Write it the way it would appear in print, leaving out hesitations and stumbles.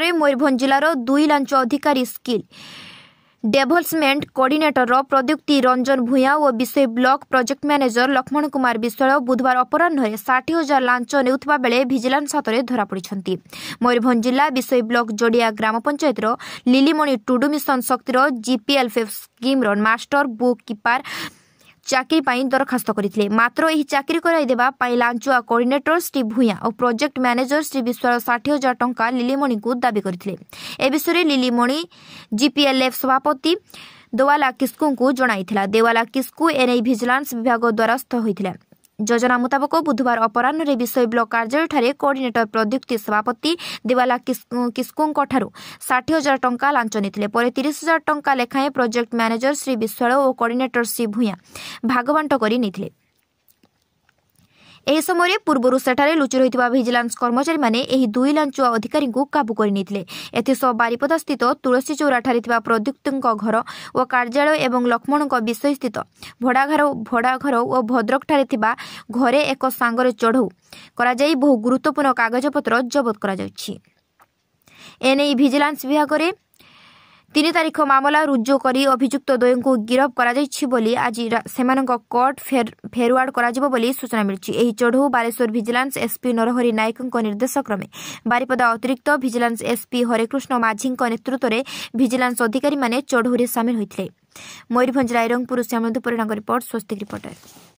में मयूरभंज जिलार 2 लांच अधिकारी स्किल डेभलपमेंट कोऑर्डिनेटर प्रद्युक्ति रंजन भूया और विषय block project manager Laxman Kumar Biswal बुधवार अपराह्न 60,000 लांच नेउथबा बेले विजिलेंस हाथ में धरा पड़िछंती। मयूरभंज जिला विषय ब्लॉक जोड़िया ग्राम पंचायत लिलीमणि टुडू मिशन शक्तिर GPLF scheme master book keeper चाकरी दरखास्त करते मात्र यह चाकरी कराइदेवा लांचुआ कोऑर्डिनेटर श्री भूया और प्रोजेक्ट मैनेजर श्री विश्वाल 60,000 टंका लिलीमणि को दाबी करते। ए विषय लिलीमणि जीपीएलएफ सभापति देवाला किस्कू को जणाइथिला। देवाला किस्कू एनआई विजिलेंस विभाग द्वारस्थ होइथिला। योजना मुताबक बुधवार अपराह्न रे विषय ब्लॉक कार्यालय ठारे कोऑर्डिनेटर प्रद्युक्ति सभापति देवाला किस्कू 60,000 टंका लांच नेथिले। पर 30,000 टंका लेखाएं प्रोजेक्ट मैनेजर श्री विश्वाल और कोऑर्डिनेटर श्री भूया भागबांट करि नेथिले। एही समय पूर्व सेठारे लुचि रहितबा विजिलेंस कर्मचारी माने एही 2 लांचुआ अधिकारी को काबू करि नेथिले। एथिसह बारिपदा स्थित तुलसी चौरा ठारे थिबा प्रद्युक्तिक घर और कार्यालय एवं लक्ष्मणक विषय स्थित भड़ाघर और भद्रक ठारे थिबा घरे एक सांगरे चढ़ऊ करा जाई बहु गुरुत्वपूर्ण कागजपत्र जबत करा जायछि। एने विजिलेंस विभाग रे 3 तारीख मामला रुजु करी अभियुक्त द्वय को गिरफ करा जायछि बोली आज सेमानक कोर्ट फेरवार्ड करा जिवो बोली सूचना मिलछि। एही चढ़ऊ बालेश्वर विजिलेंस एसपी नरहरि नायकଙ୍କ निर्देश क्रमे बारिपदा अतिरिक्त विजिलेंस एसपी हरेकृष्ण माझीଙ୍କ नेतृत्व रे विजिलेंस अधिकारी माने चढ़ऊ रे शामिल होइथिले। मयूरभंज रायरंगपुर श्यामलदु परिणाम रिपोर्ट स्वस्तिक रिपोर्टर।